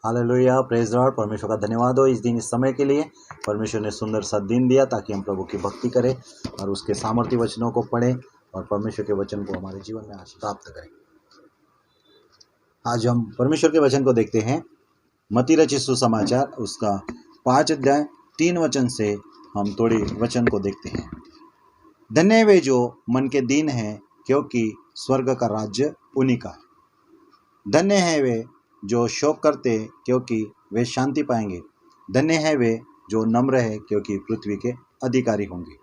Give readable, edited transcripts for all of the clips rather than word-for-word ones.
Hallelujah, praise Lord. परमेश्वर का धन्यवाद हो इस दिन इस समय के लिए। परमेश्वर ने सुंदर सा दिन दिया ताकि हम प्रभु की भक्ति करें और उसके सामर्थ्य वचनों को पढ़ें और परमेश्वर के वचन को हमारे जीवन में आशीष प्राप्त करें। आज हम परमेश्वर के वचन को देखते हैं। मत्ती रचित सुसमाचार उसका 5 अध्याय 3 वचन से हम थोड़ी वचन को देखते हैं। धन्य वे जो मन के दीन हैं, क्योंकि स्वर्ग का राज्य उन्हीं का है। धन्य है वे जो शोक करते, क्योंकि वे शांति पाएंगे। धन्य है वे जो नम्र है, क्योंकि पृथ्वी के अधिकारी होंगे।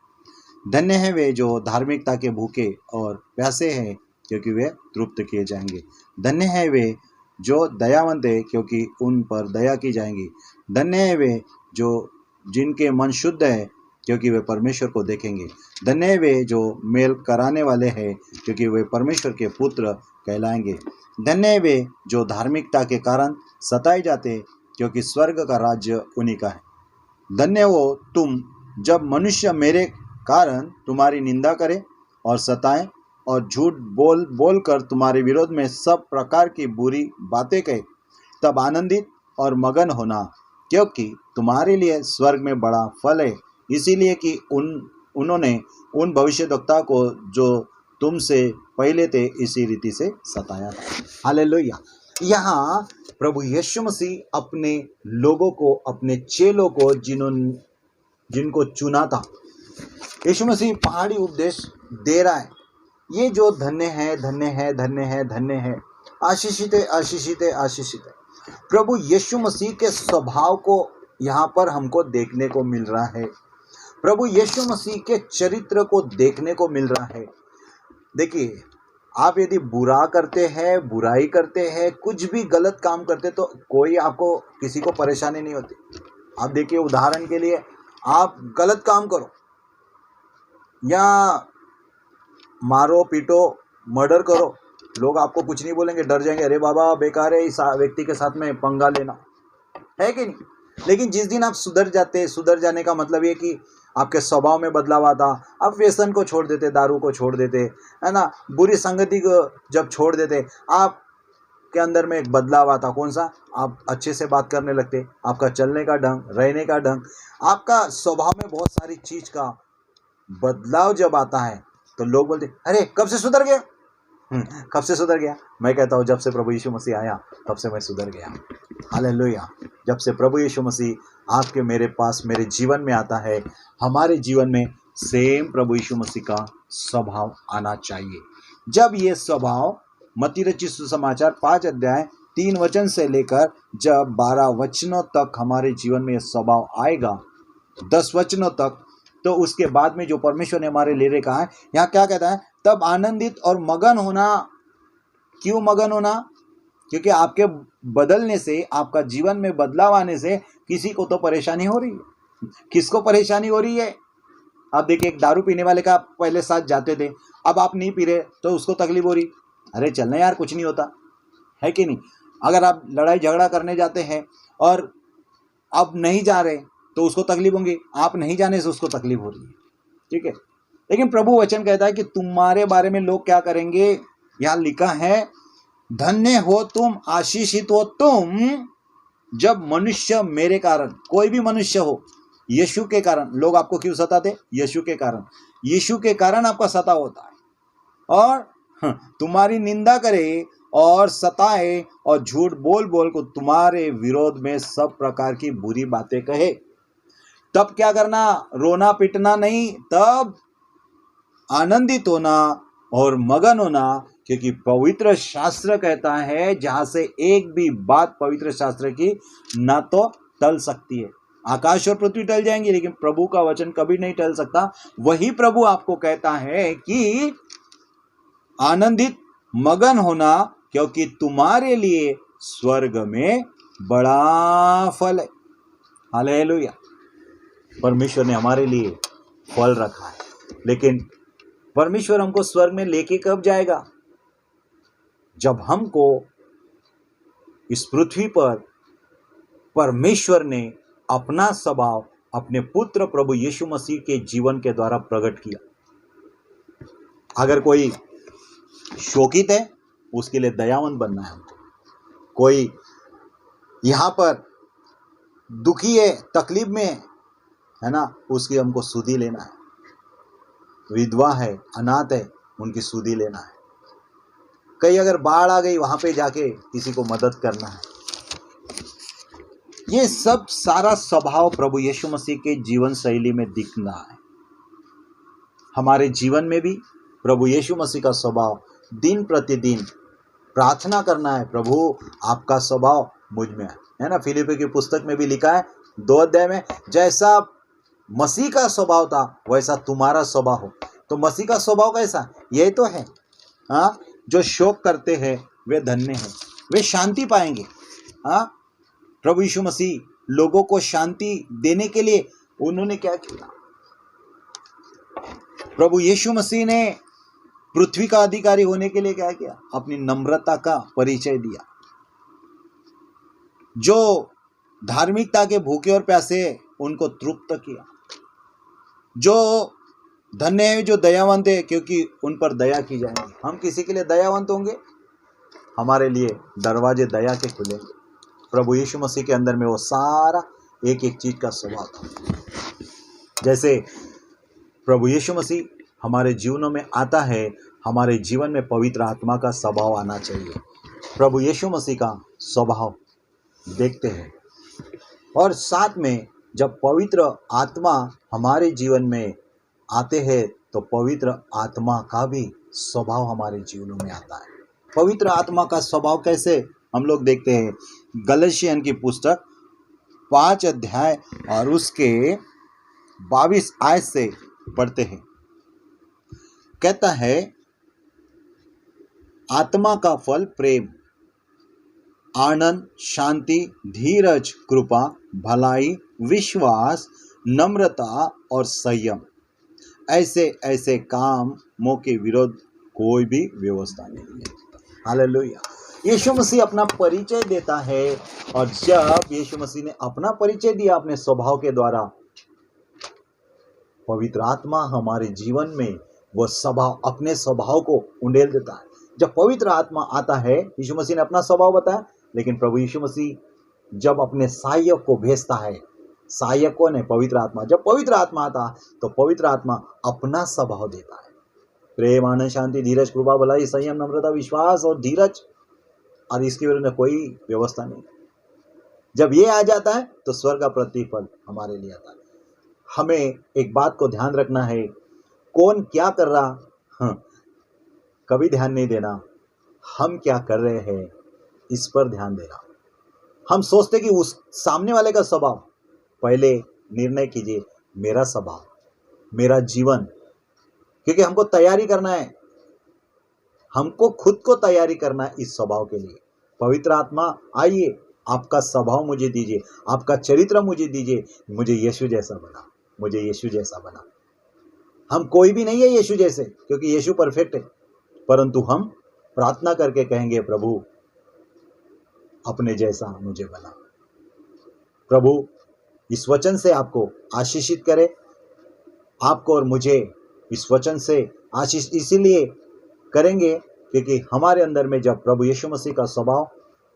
धन्य है वे जो धार्मिकता के भूखे और प्यासे हैं, क्योंकि वे तृप्त किए जाएंगे। धन्य है वे जो दयावंत है, क्योंकि उन पर दया की जाएंगी। धन्य है वे जो जिनके मन शुद्ध है, क्योंकि वे परमेश्वर को देखेंगे। धन्य है वे जो मेल कराने वाले हैं, क्योंकि वे परमेश्वर के पुत्र कहलाएंगे। धन्य है वे जो धार्मिकता के कारण सताए जाते, क्योंकि स्वर्ग का राज्य उन्हीं का है। धन्य हो तुम जब मनुष्य मेरे कारण तुम्हारी निंदा करे और सताएं और झूठ बोल कर तुम्हारे विरोध में सब प्रकार की बुरी बातें कहे, तब आनंदित और मगन होना, क्योंकि तुम्हारे लिए स्वर्ग में बड़ा फल है। इसीलिए कि उन्होंने उन भविष्यद्वक्ता को जो तुमसे पहले थे इसी रीति से सताया था। हालेलुया। यहाँ प्रभु यीशु मसीह अपने लोगों को, अपने चेलों को जिनको चुना था, यीशु मसीह पहाड़ी उपदेश दे रहा है। ये जो धन्य है, धन्य है, धन्य है, धन्य है, आशीषित है, आशीषित है, आशीषित है। प्रभु यीशु मसीह के स्वभाव को यहाँ पर हमको देखने को मिल रहा है। प्रभु यीशु मसीह के चरित्र को देखने को मिल रहा है। देखिए, आप यदि बुरा करते हैं, बुराई करते हैं, कुछ भी गलत काम करते, तो कोई आपको किसी को परेशानी नहीं होती। आप देखिए, उदाहरण के लिए आप गलत काम करो या मारो पीटो मर्डर करो, लोग आपको कुछ नहीं बोलेंगे, डर जाएंगे, अरे बाबा बेकार है इस व्यक्ति के साथ में पंगा लेना, है कि नहीं। लेकिन जिस दिन आप सुधर जाते, सुधर जाने का मतलब ये कि आपके स्वभाव में बदलाव आता, आप व्यसन को छोड़ देते, दारू को छोड़ देते, है ना, बुरी संगति को जब छोड़ देते, आप के अंदर में एक बदलाव आता। कौन सा? आप अच्छे से बात करने लगते, आपका चलने का ढंग, रहने का ढंग, आपका स्वभाव में बहुत सारी चीज का बदलाव जब आता है तो लोग बोलते, अरे कब से सुधर गया? कब से सुधर गया? मैं कहता हूँ, जब से प्रभु यीशु मसीह आया तब से मैं सुधर गया। हालेलुया। जब से प्रभु यीशु मसीह आपके मेरे पास, मेरे जीवन में आता है, हमारे जीवन में सेम प्रभु यीशु मसीह का स्वभाव आना चाहिए। जब ये स्वभाव मत्ती रचित सुसमाचार 5 अध्याय 3 वचन से लेकर जब 12 वचनों तक हमारे जीवन में यह स्वभाव आएगा, 10 वचनों तक, तो उसके बाद में जो परमेश्वर ने हमारे लिए कहा है, यहाँ क्या कहता है? तब आनंदित और मगन होना। क्यों मगन होना? क्योंकि आपके बदलने से, आपका जीवन में बदलाव आने से किसी को तो परेशानी हो रही है। किसको परेशानी हो रही है? आप देखिए, एक दारू पीने वाले का पहले साथ जाते थे, अब आप नहीं पी रहे तो उसको तकलीफ हो रही, अरे चलना यार, कुछ नहीं होता, है कि नहीं। अगर आप लड़ाई झगड़ा करने जाते हैं और अब नहीं जा रहे तो उसको तकलीफ होगी, आप नहीं जाने से उसको तकलीफ हो रही है, ठीक है। लेकिन प्रभु वचन कहता है कि तुम्हारे बारे में लोग क्या करेंगे? यहां लिखा है, धन्य हो तुम, आशीषित हो तुम जब मनुष्य मेरे कारण, कोई भी मनुष्य हो, यीशु के कारण, लोग आपको क्यों सताते? यीशु के कारण। यीशु के कारण आपका सता होता है। और तुम्हारी निंदा करे और सताए और झूठ बोल को तुम्हारे विरोध में सब प्रकार की बुरी बातें कहे, तब क्या करना? रोना पिटना नहीं, तब आनंदित होना और मगन होना, क्योंकि पवित्र शास्त्र कहता है, जहां से एक भी बात पवित्र शास्त्र की ना तो टल सकती है। आकाश और पृथ्वी टल जाएंगी, लेकिन प्रभु का वचन कभी नहीं टल सकता। वही प्रभु आपको कहता है कि आनंदित मगन होना, क्योंकि तुम्हारे लिए स्वर्ग में बड़ा फल है। हालेलुया। परमेश्वर ने हमारे लिए फल रखा है, लेकिन परमेश्वर हमको स्वर्ग में लेके कब जाएगा? जब हमको इस पृथ्वी पर परमेश्वर ने अपना स्वभाव अपने पुत्र प्रभु यीशु मसीह के जीवन के द्वारा प्रकट किया। अगर कोई शोकित है, उसके लिए दयावंत बनना है हमको। कोई यहाँ पर दुखी है, तकलीफ में है ना, उसकी हमको सुधि लेना है। विधवा है, अनाथ है, उनकी सुधि लेना है। कहीं अगर बाढ़ आ गई, वहां पे जाके किसी को मदद करना है। ये सब सारा स्वभाव प्रभु यीशु मसीह के जीवन शैली में दिखना है। हमारे जीवन में भी प्रभु यीशु मसीह का स्वभाव दिन प्रतिदिन प्रार्थना करना है, प्रभु आपका स्वभाव मुझ में है ना। फिलिप्पी की पुस्तक में भी लिखा है 2 अध्याय में, जैसा मसीह का स्वभाव था वैसा तुम्हारा स्वभाव हो। तो मसीह का स्वभाव कैसा, यही तो है। हाँ, जो शोक करते हैं वे धन्य हैं, वे शांति पाएंगे। हाँ, प्रभु यीशु मसीह लोगों को शांति देने के लिए उन्होंने क्या किया। प्रभु यीशु मसीह ने पृथ्वी का अधिकारी होने के लिए क्या किया, अपनी नम्रता का परिचय दिया। जो धार्मिकता के भूखे और प्यासे उनको तृप्त किया। जो धन्य है जो दयावंत है, क्योंकि उन पर दया की जाएगी। हम किसी के लिए दयावंत होंगे, हमारे लिए दरवाजे दया के खुलेंगे। प्रभु यीशु मसीह के अंदर में वो सारा एक एक चीज का स्वभाव था। जैसे प्रभु यीशु मसीह हमारे जीवनों में आता है, हमारे जीवन में पवित्र आत्मा का स्वभाव आना चाहिए। प्रभु यीशु मसीह का स्वभाव देखते हैं, और साथ में जब पवित्र आत्मा हमारे जीवन में आते हैं तो पवित्र आत्मा का भी स्वभाव हमारे जीवनों में आता है। पवित्र आत्मा का स्वभाव कैसे हम लोग देखते हैं, गलतियों की पुस्तक 5 अध्याय और उसके 22 आयत से पढ़ते हैं। कहता है, आत्मा का फल प्रेम, आनंद, शांति, धीरज, कृपा, भलाई, विश्वास, नम्रता और संयम। ऐसे ऐसे कामों के विरोध कोई भी व्यवस्था नहीं है। हालेलुया। यीशु मसीह अपना परिचय देता है, और जब यीशु मसीह ने अपना परिचय दिया अपने स्वभाव के द्वारा, पवित्र आत्मा हमारे जीवन में वह स्वभाव, अपने स्वभाव को उंडेल देता है। जब पवित्र आत्मा आता है, यीशु मसीह ने अपना स्वभाव बताया, लेकिन प्रभु यीशु मसीह जब अपने सहायक को भेजता है, सहायक कौन है, पवित्र आत्मा। जब पवित्र आत्मा आता तो पवित्र आत्मा अपना स्वभाव देता है। प्रेम, आनंद, शांति, धीरज, कृपा, भलाई, संयम, नम्रता, विश्वास और धीरज, और इसके विरुद्ध में कोई व्यवस्था नहीं। जब ये आ जाता है तो स्वर्ग का प्रतिफल हमारे लिए आता है। हमें एक बात को ध्यान रखना है, कौन क्या कर रहा कभी ध्यान नहीं देना, हम क्या कर रहे हैं इस पर ध्यान देना। हम सोचते कि उस सामने वाले का स्वभाव, पहले निर्णय कीजिए मेरा स्वभाव, मेरा जीवन, क्योंकि हमको तैयारी करना है, हमको खुद को तैयारी करना है इस स्वभाव के लिए। पवित्र आत्मा आइए, आपका स्वभाव मुझे दीजिए, आपका चरित्र मुझे दीजिए, मुझे यीशु जैसा बना, मुझे यीशु जैसा बना। हम कोई भी नहीं है यीशु जैसे, क्योंकि यीशु परफेक्ट है, परंतु हम प्रार्थना करके कहेंगे, प्रभु अपने जैसा मुझे बना। प्रभु इस वचन से आपको आशीषित करे, आपको और मुझे इस वचन से आशीष इसीलिए करेंगे क्योंकि हमारे अंदर में जब प्रभु यीशु मसीह का स्वभाव,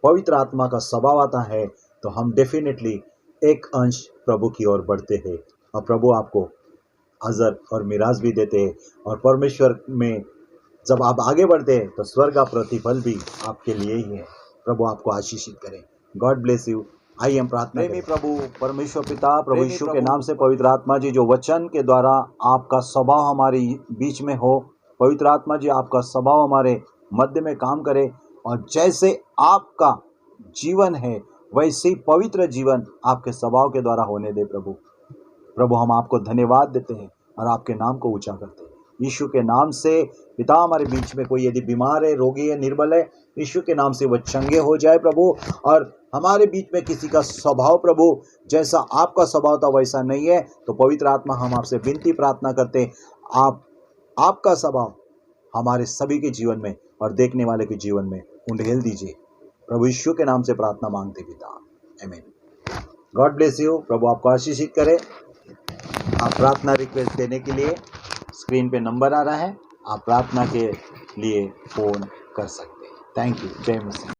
पवित्र आत्मा का स्वभाव आता है, तो हम डेफिनेटली एक अंश प्रभु की ओर बढ़ते हैं, और प्रभु आपको अजर और मिराज भी देते हैं। और परमेश्वर में जब आप आगे बढ़ते हैं तो स्वर्ग का प्रतिफल भी आपके लिए ही है। प्रभु आपको आशीषित करें। God bless you. आइए हम प्रार्थना करें। प्रभु परमेश्वर पिता, प्रभु यीशु के नाम से पवित्र आत्मा जी, जो वचन के द्वारा आपका स्वभाव हमारे बीच में हो, पवित्र आत्मा जी आपका स्वभाव हमारे मध्य में काम करे, और जैसे आपका जीवन है वैसे ही पवित्र जीवन आपके स्वभाव के द्वारा होने दे। प्रभु हम आपको धन्यवाद देते हैं और आपके नाम को ऊंचा करते हैं। यीशु के नाम से पिता, हमारे बीच में कोई यदि बीमार है, रोगी है, निर्बल है, यीशु के नाम से वह चंगे हो जाए प्रभु। और हमारे बीच में किसी का स्वभाव प्रभु जैसा आपका स्वभाव था वैसा नहीं है, तो पवित्र आत्मा हम आपसे विनती प्रार्थना करते हैं, आपका स्वभाव हमारे सभी के जीवन में और देखने वाले के जीवन में उंडेल दीजिए। प्रभु यीशु के नाम से प्रार्थना मांगते पिता, आमीन। God bless you. प्रभु आपको आशीषित करे। आप प्रार्थना रिक्वेस्ट देने के लिए स्क्रीन पे नंबर आ रहा है, आप प्रार्थना के लिए फ़ोन कर सकते हैं। Thank you. जय मसीह।